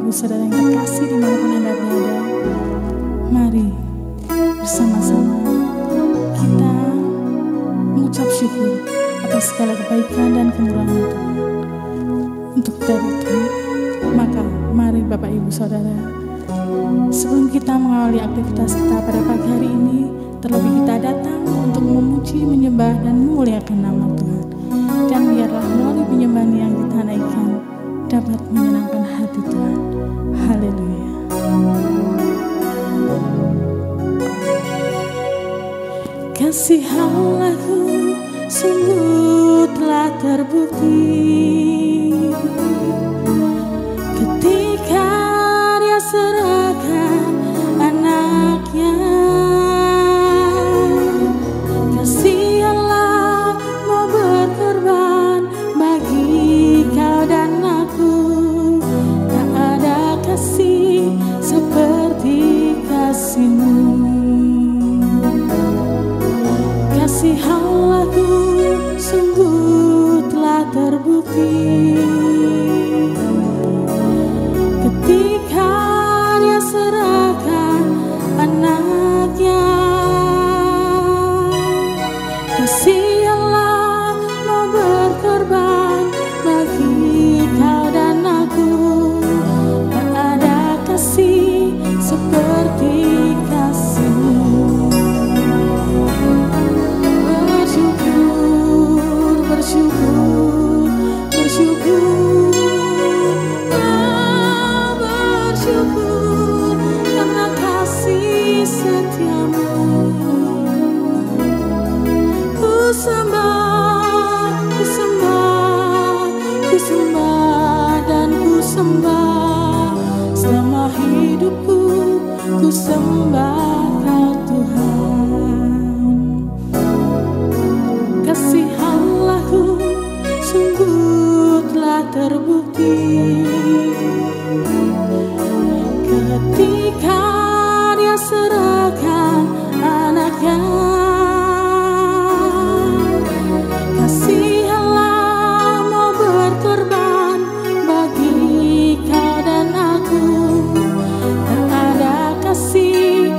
Ibu Saudara yang terkasih dimanapun Anda berada, mari bersama-sama kita mengucap syukur atas segala kebaikan dan kemurahan Tuhan. Untuk dari itu, maka mari Bapak Ibu Saudara, sebelum kita mengawali aktivitas kita pada pagi hari ini, terlebih kita datang untuk memuji, menyembah, dan memuliakan nama Tuhan. Dan biarlah melalui penyembahan yang kita naikkan dapat menyenangkan hati Tuhan. Haleluya. Kasih Allahku sungguh telah terbukti ketika Dia serahkan anaknya. Kasih Allah mau berkorban bagi kau dan aku. Tak ada kasih seperti kasih-Mu. Kasih Allahku sungguh telah terbukti ketika Dia serahkan anaknya. Kasih Allah mau berkorban bagi kau dan aku. Tak ada kasih seperti kasih-Mu. Bersyukur, bersyukur, bersyukur karena kasih setia-Mu. Ku sembah, ku sembah, ku sembah dan ku sembah. Selama hidupku ku sembah Kau Tuhan. Kasih Allahku sungguh telah terbukti ketika Dia serahkan anaknya. Kasih Allah mau berkorban bagi kau dan aku. Tak ada kasih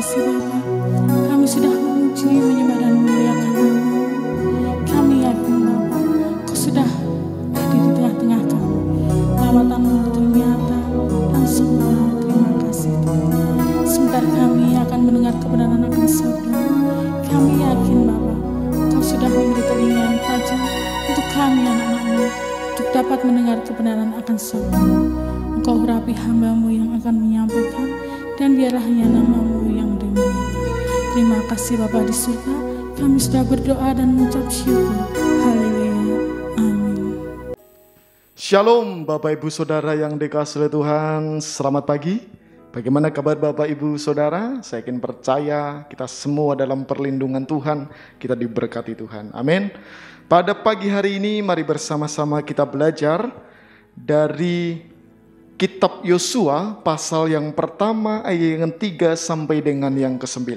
kasih Bapa. Kami sudah memuji, menyembah dan memuliakan Nama-Mu. Kami yakin Bapa, Kau sudah hadir di tengah-tengah kami. Lawatan-Mu betul nyata dan sempurna. Terima kasih Tuhan. Sebentar kami akan mendengar kebenaran akan sabda. Kami yakin Bapa, Kau sudah memberi telinga yang tajam untuk kami anak-anak-Mu, untuk dapat mendengar kebenaran akan sabda. Engkau urapi hamba-Mu yang akan menyampaikan, dan biarlah hanya Nama-Mu yang dimuliakan. Terima kasih Bapa di surga, kami sudah berdoa dan mengucap syukur. Haleluya. Amin. Shalom Bapak Ibu Saudara yang dikasihi oleh Tuhan, selamat pagi. Bagaimana kabar Bapak Ibu Saudara? Saya yakin percaya kita semua dalam perlindungan Tuhan, kita diberkati Tuhan. Amin. Pada pagi hari ini mari bersama-sama kita belajar dari Kitab Yosua pasal yang pertama ayat yang 3 sampai dengan yang ke-9.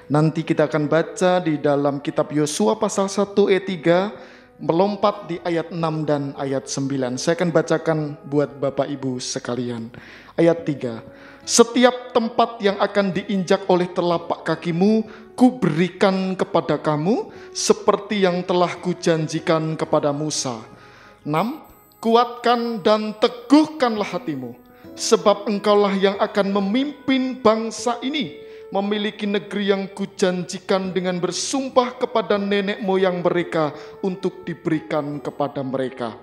Nanti kita akan baca di dalam Kitab Yosua pasal 1 ayat 3 melompat di ayat 6 dan ayat 9. Saya akan bacakan buat Bapak Ibu sekalian. Ayat 3. Setiap tempat yang akan diinjak oleh telapak kakimu, kuberikan kepada kamu seperti yang telah kujanjikan kepada Musa. 6. Kuatkan dan teguhkanlah hatimu, sebab engkaulah yang akan memimpin bangsa ini, memiliki negeri yang kujanjikan dengan bersumpah kepada nenek moyang mereka untuk diberikan kepada mereka.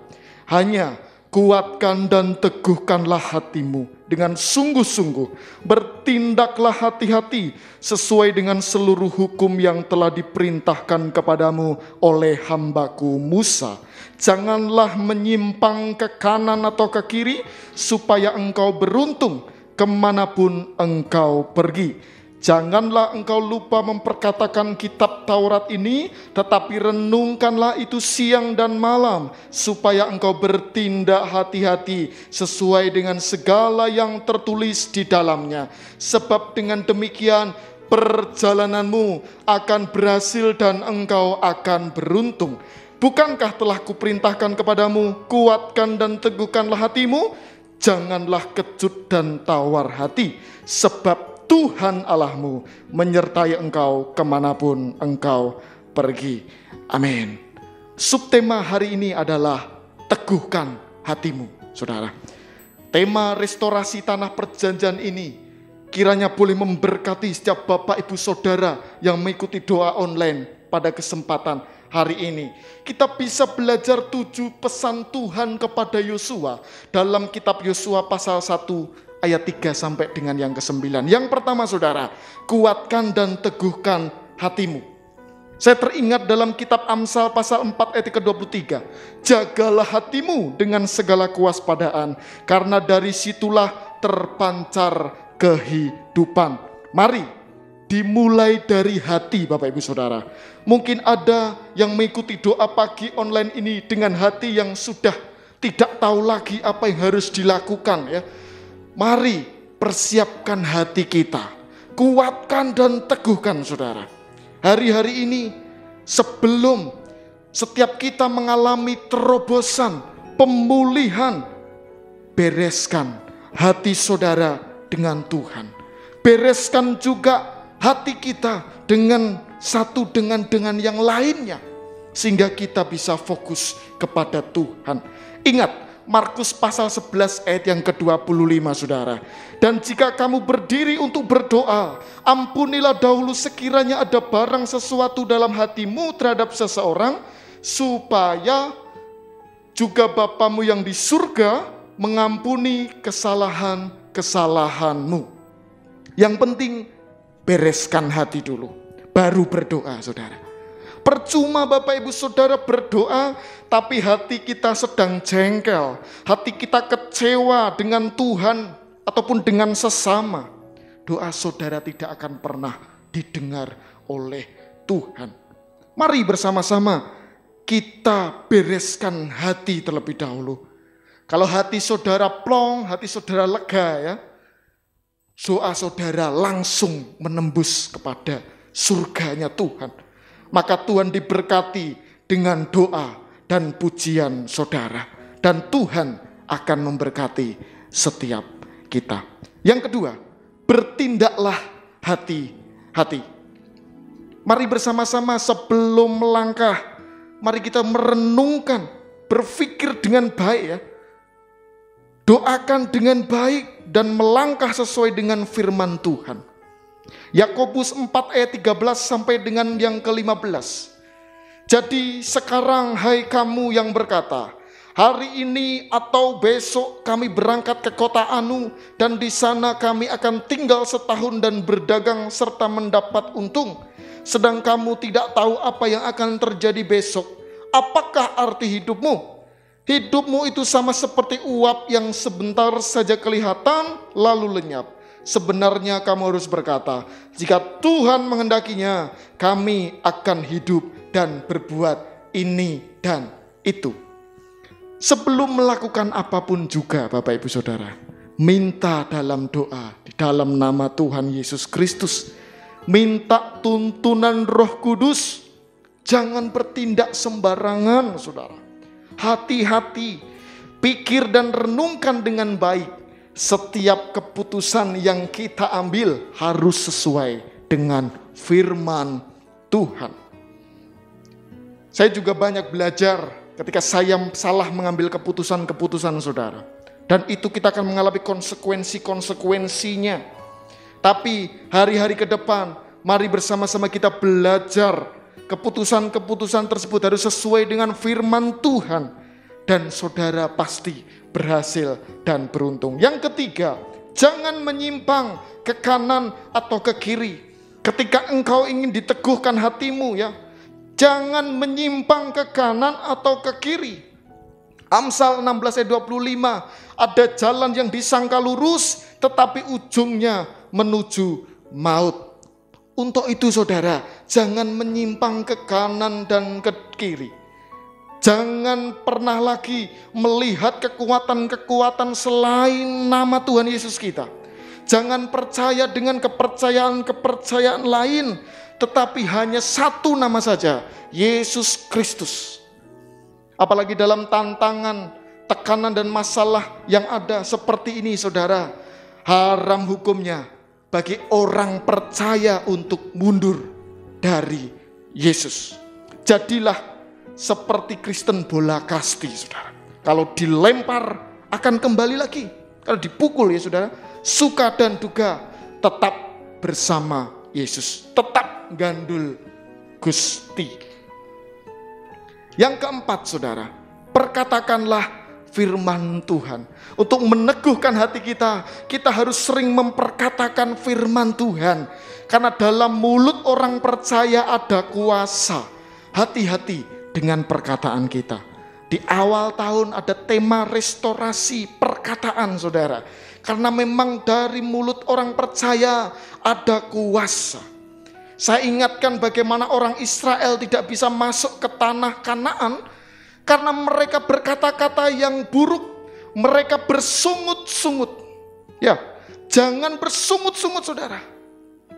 Hanya kuatkan dan teguhkanlah hatimu dengan sungguh-sungguh, bertindaklah hati-hati sesuai dengan seluruh hukum yang telah diperintahkan kepadamu oleh hambaku Musa. Janganlah menyimpang ke kanan atau ke kiri, supaya engkau beruntung kemanapun engkau pergi. Janganlah engkau lupa memperkatakan kitab Taurat ini, tetapi renungkanlah itu siang dan malam, supaya engkau bertindak hati-hati sesuai dengan segala yang tertulis di dalamnya. Sebab dengan demikian perjalananmu akan berhasil dan engkau akan beruntung. Bukankah telah kuperintahkan kepadamu, kuatkan dan teguhkanlah hatimu, janganlah kecut dan tawar hati, sebab Tuhan Allahmu menyertai engkau kemanapun engkau pergi. Amin. Subtema hari ini adalah teguhkan hatimu, saudara. Tema restorasi tanah perjanjian ini kiranya boleh memberkati setiap Bapak Ibu Saudara yang mengikuti doa online pada kesempatan hari ini. Kita bisa belajar 7 pesan Tuhan kepada Yosua dalam kitab Yosua pasal 1 ayat 3 sampai dengan yang ke-9. Yang pertama saudara, kuatkan dan teguhkan hatimu. Saya teringat dalam kitab Amsal pasal 4 ayat ke-23. Jagalah hatimu dengan segala kewaspadaan, karena dari situlah terpancar kehidupan. Mari dimulai dari hati Bapak Ibu Saudara. Mungkin ada yang mengikuti doa pagi online ini dengan hati yang sudah tidak tahu lagi apa yang harus dilakukan ya. Mari persiapkan hati kita. Kuatkan dan teguhkan saudara. Hari-hari ini sebelum setiap kita mengalami terobosan, pemulihan, bereskan hati saudara dengan Tuhan. Bereskan juga hati kita dengan satu dengan yang lainnya, sehingga kita bisa fokus kepada Tuhan. Ingat Markus pasal 11 ayat yang ke-25 saudara. Dan jika kamu berdiri untuk berdoa, ampunilah dahulu sekiranya ada barang sesuatu dalam hatimu terhadap seseorang, supaya juga Bapamu yang di surga mengampuni kesalahan-kesalahanmu. Yang penting bereskan hati dulu, baru berdoa saudara. Percuma Bapak Ibu Saudara berdoa, tapi hati kita sedang jengkel, hati kita kecewa dengan Tuhan ataupun dengan sesama. Doa saudara tidak akan pernah didengar oleh Tuhan. Mari bersama-sama kita bereskan hati terlebih dahulu. Kalau hati saudara plong, hati saudara lega ya, doa saudara langsung menembus kepada surganya Tuhan. Maka Tuhan diberkati dengan doa dan pujian saudara. Dan Tuhan akan memberkati setiap kita. Yang kedua, bertindaklah hati hati. Mari bersama-sama sebelum melangkah, mari kita merenungkan, berpikir dengan baik ya. Doakan dengan baik dan melangkah sesuai dengan firman Tuhan. Yakobus 4 ayat 13 sampai dengan yang ke-15. Jadi sekarang hai kamu yang berkata, hari ini atau besok kami berangkat ke kota Anu dan di sana kami akan tinggal setahun dan berdagang serta mendapat untung. Sedang kamu tidak tahu apa yang akan terjadi besok. Apakah arti hidupmu? Hidupmu itu sama seperti uap yang sebentar saja kelihatan lalu lenyap. Sebenarnya kamu harus berkata, jika Tuhan menghendakinya, kami akan hidup dan berbuat ini dan itu. Sebelum melakukan apapun juga Bapak Ibu Saudara, minta dalam doa di dalam nama Tuhan Yesus Kristus. Minta tuntunan Roh Kudus. Jangan bertindak sembarangan saudara. Hati-hati, pikir dan renungkan dengan baik. Setiap keputusan yang kita ambil harus sesuai dengan firman Tuhan. Saya juga banyak belajar ketika saya salah mengambil keputusan-keputusan saudara. Dan itu kita akan mengalami konsekuensi-konsekuensinya. Tapi hari-hari ke depan, mari bersama-sama kita belajar. Keputusan-keputusan tersebut harus sesuai dengan firman Tuhan. Dan saudara pasti berhasil dan beruntung. Yang ketiga, jangan menyimpang ke kanan atau ke kiri. Ketika engkau ingin diteguhkan hatimu ya, jangan menyimpang ke kanan atau ke kiri. Amsal 16 ayat 25, ada jalan yang disangka lurus tetapi ujungnya menuju maut. Untuk itu saudara, jangan menyimpang ke kanan dan ke kiri. Jangan pernah lagi melihat kekuatan-kekuatan selain nama Tuhan Yesus kita. Jangan percaya dengan kepercayaan-kepercayaan lain, tetapi hanya satu nama saja, Yesus Kristus. Apalagi dalam tantangan, tekanan dan masalah yang ada seperti ini saudara, haram hukumnya bagi orang percaya untuk mundur dari Yesus. Jadilah seperti Kristen bola kasti saudara. Kalau dilempar akan kembali lagi. Kalau dipukul ya saudara, suka dan duka tetap bersama Yesus. Tetap gandul Gusti. Yang keempat saudara, perkatakanlah firman Tuhan. Untuk meneguhkan hati kita, kita harus sering memperkatakan firman Tuhan. Karena dalam mulut orang percaya ada kuasa. Hati-hati dengan perkataan kita. Di awal tahun ada tema restorasi perkataan saudara. Karena memang dari mulut orang percaya ada kuasa. Saya ingatkan bagaimana orang Israel tidak bisa masuk ke tanah Kanaan karena mereka berkata-kata yang buruk. Mereka bersungut-sungut. Ya, jangan bersungut-sungut saudara.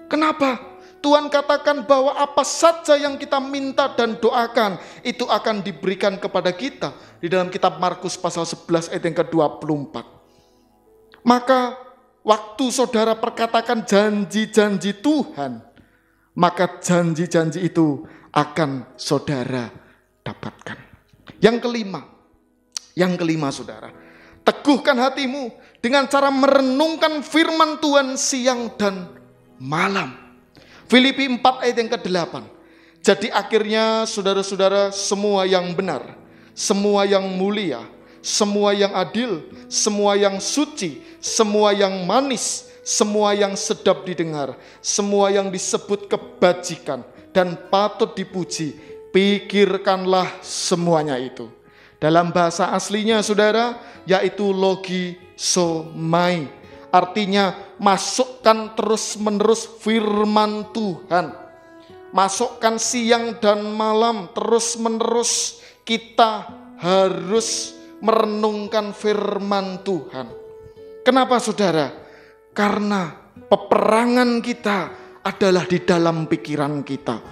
Kenapa? Tuhan katakan bahwa apa saja yang kita minta dan doakan itu akan diberikan kepada kita. Di dalam kitab Markus pasal 11 ayat yang ke-24. Maka waktu saudara perkatakan janji-janji Tuhan, maka janji-janji itu akan saudara dapatkan. Yang kelima saudara, teguhkan hatimu dengan cara merenungkan firman Tuhan siang dan malam. Filipi 4 ayat yang ke-8. Jadi akhirnya saudara-saudara, semua yang benar, semua yang mulia, semua yang adil, semua yang suci, semua yang manis, semua yang sedap didengar, semua yang disebut kebajikan dan patut dipuji, pikirkanlah semuanya itu. Dalam bahasa aslinya saudara, yaitu logisomai. Artinya masukkan terus-menerus firman Tuhan. Masukkan siang dan malam terus-menerus kita harus merenungkan firman Tuhan. Kenapa saudara? Karena peperangan kita adalah di dalam pikiran kita.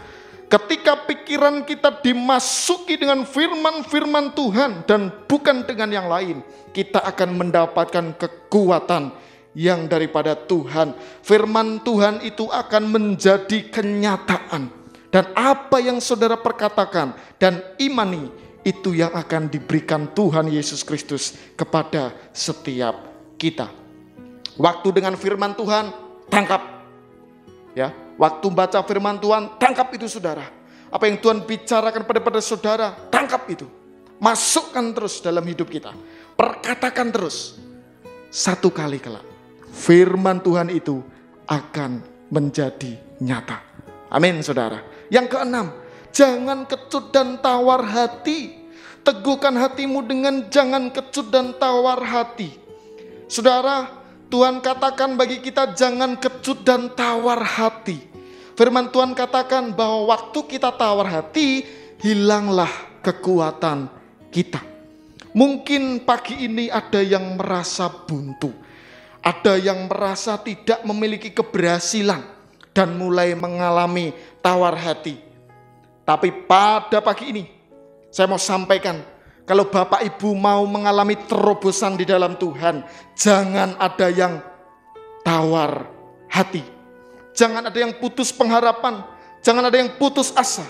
Ketika pikiran kita dimasuki dengan firman-firman Tuhan dan bukan dengan yang lain, kita akan mendapatkan kekuatan yang daripada Tuhan. Firman Tuhan itu akan menjadi kenyataan. Dan apa yang saudara perkatakan dan imani, itu yang akan diberikan Tuhan Yesus Kristus kepada setiap kita. Waktu dengan firman Tuhan, tangkap. Ya, waktu baca firman Tuhan, tangkap itu saudara. Apa yang Tuhan bicarakan pada saudara, tangkap itu. Masukkan terus dalam hidup kita. Perkatakan terus. Satu kali kelak, firman Tuhan itu akan menjadi nyata. Amin saudara. Yang keenam, jangan kecut dan tawar hati. Teguhkan hatimu dengan jangan kecut dan tawar hati. Saudara, Tuhan katakan bagi kita jangan kecut dan tawar hati. Firman Tuhan katakan bahwa waktu kita tawar hati, hilanglah kekuatan kita. Mungkin pagi ini ada yang merasa buntu. Ada yang merasa tidak memiliki keberhasilan dan mulai mengalami tawar hati. Tapi pada pagi ini, saya mau sampaikan, kalau Bapak Ibu mau mengalami terobosan di dalam Tuhan, jangan ada yang tawar hati. Jangan ada yang putus pengharapan, jangan ada yang putus asa.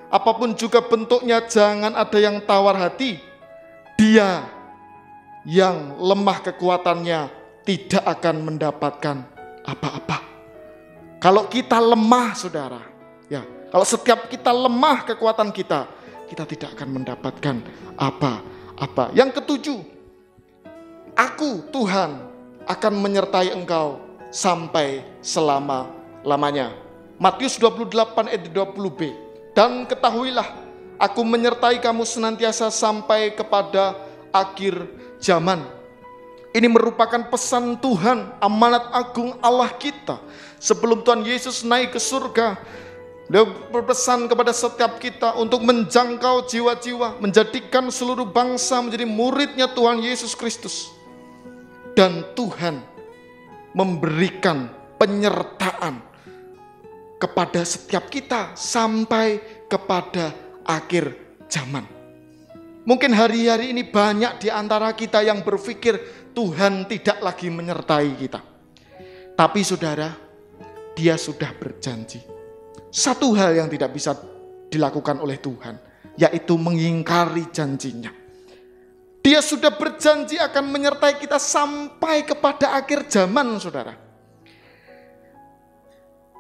Apapun juga bentuknya, jangan ada yang tawar hati. Dia yang lemah kekuatannya tidak akan mendapatkan apa-apa. Kalau kita lemah saudara, ya, kalau setiap kita lemah kekuatan kita tidak akan mendapatkan apa-apa. Yang ketujuh, aku Tuhan akan menyertai engkau sampai selama-lamanya. Matius 28 ayat 20b. Dan ketahuilah, aku menyertai kamu senantiasa sampai kepada akhir zaman. Ini merupakan pesan Tuhan, amanat agung Allah kita. Sebelum Tuhan Yesus naik ke surga, Dia berpesan kepada setiap kita untuk menjangkau jiwa-jiwa, menjadikan seluruh bangsa menjadi muridnya Tuhan Yesus Kristus. Dan Tuhan memberikan penyertaan kepada setiap kita sampai kepada akhir zaman. Mungkin hari-hari ini banyak di antara kita yang berpikir Tuhan tidak lagi menyertai kita. Tapi saudara, Dia sudah berjanji. Satu hal yang tidak bisa dilakukan oleh Tuhan, yaitu mengingkari janjinya. Dia sudah berjanji akan menyertai kita sampai kepada akhir zaman, saudara.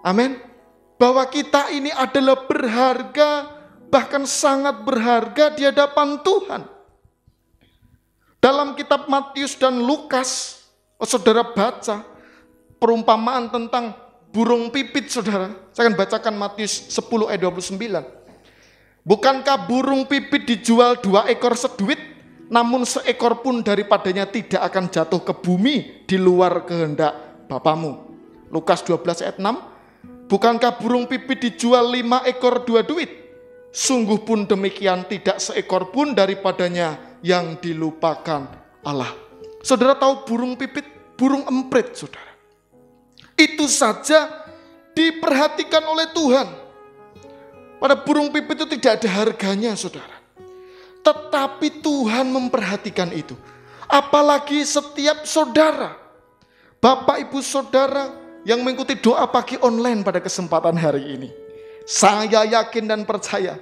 Amin. Bahwa kita ini adalah berharga, bahkan sangat berharga di hadapan Tuhan. Dalam kitab Matius dan Lukas, saudara baca perumpamaan tentang burung pipit, saudara. Saya akan bacakan Matius 10 ayat 29. Bukankah burung pipit dijual 2 ekor seduit, namun seekor pun daripadanya tidak akan jatuh ke bumi di luar kehendak Bapamu. Lukas 12 ayat 6. Bukankah burung pipit dijual 5 ekor 2 duit? Sungguh pun demikian tidak seekor pun daripadanya yang dilupakan Allah. Saudara tahu burung pipit, burung emprit, saudara. Itu saja diperhatikan oleh Tuhan. Pada burung pipit itu tidak ada harganya, saudara. Tetapi Tuhan memperhatikan itu. Apalagi setiap saudara, Bapak Ibu saudara yang mengikuti doa pagi online pada kesempatan hari ini. Saya yakin dan percaya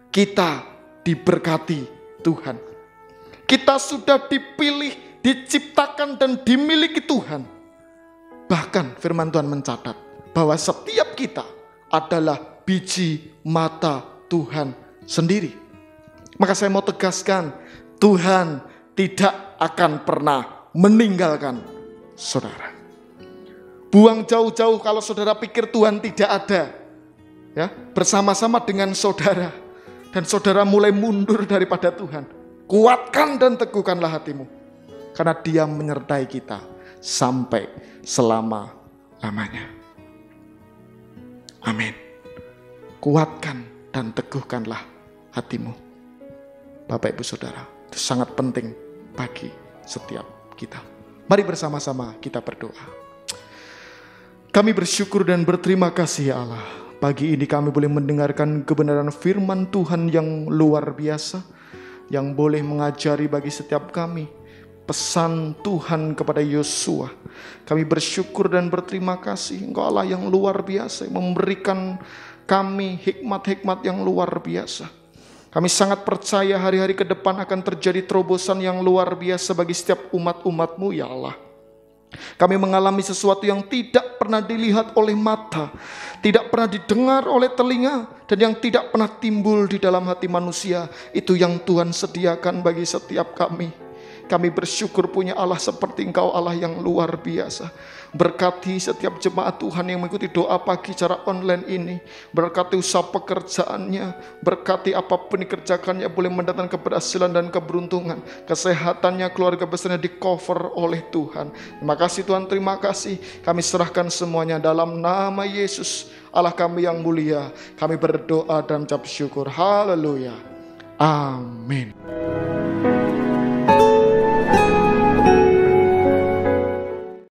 kita diberkati Tuhan. Kita sudah dipilih, diciptakan dan dimiliki Tuhan. Bahkan firman Tuhan mencatat bahwa setiap kita adalah biji mata Tuhan sendiri. Maka saya mau tegaskan, Tuhan tidak akan pernah meninggalkan saudara. Buang jauh-jauh kalau saudara pikir Tuhan tidak ada. Ya, bersama-sama dengan saudara. Dan saudara mulai mundur daripada Tuhan. Kuatkan dan teguhkanlah hatimu. Karena Dia menyertai kita sampai selama-lamanya. Amin. Kuatkan dan teguhkanlah hatimu. Bapak Ibu Saudara, itu sangat penting bagi setiap kita. Mari bersama-sama kita berdoa. Kami bersyukur dan berterima kasih ya Allah. Pagi ini kami boleh mendengarkan kebenaran firman Tuhan yang luar biasa. Yang boleh mengajari bagi setiap kami pesan Tuhan kepada Yosua. Kami bersyukur dan berterima kasih. Engkau Allah yang luar biasa, yang memberikan kami hikmat-hikmat yang luar biasa. Kami sangat percaya hari-hari ke depan akan terjadi terobosan yang luar biasa bagi setiap umat-umat-Mu ya Allah. Kami mengalami sesuatu yang tidak pernah dilihat oleh mata, tidak pernah didengar oleh telinga, dan yang tidak pernah timbul di dalam hati manusia. Itu yang Tuhan sediakan bagi setiap kami. Kami bersyukur punya Allah seperti Engkau, Allah yang luar biasa. Berkati setiap jemaat Tuhan yang mengikuti doa pagi secara online ini. Berkati usaha pekerjaannya, berkati apapun dikerjakannya boleh mendatangkan keberhasilan dan keberuntungan. Kesehatannya, keluarga besarnya di cover oleh Tuhan. Terima kasih Tuhan, terima kasih. Kami serahkan semuanya dalam nama Yesus, Allah kami yang mulia. Kami berdoa dan ucap syukur. Haleluya. Amin.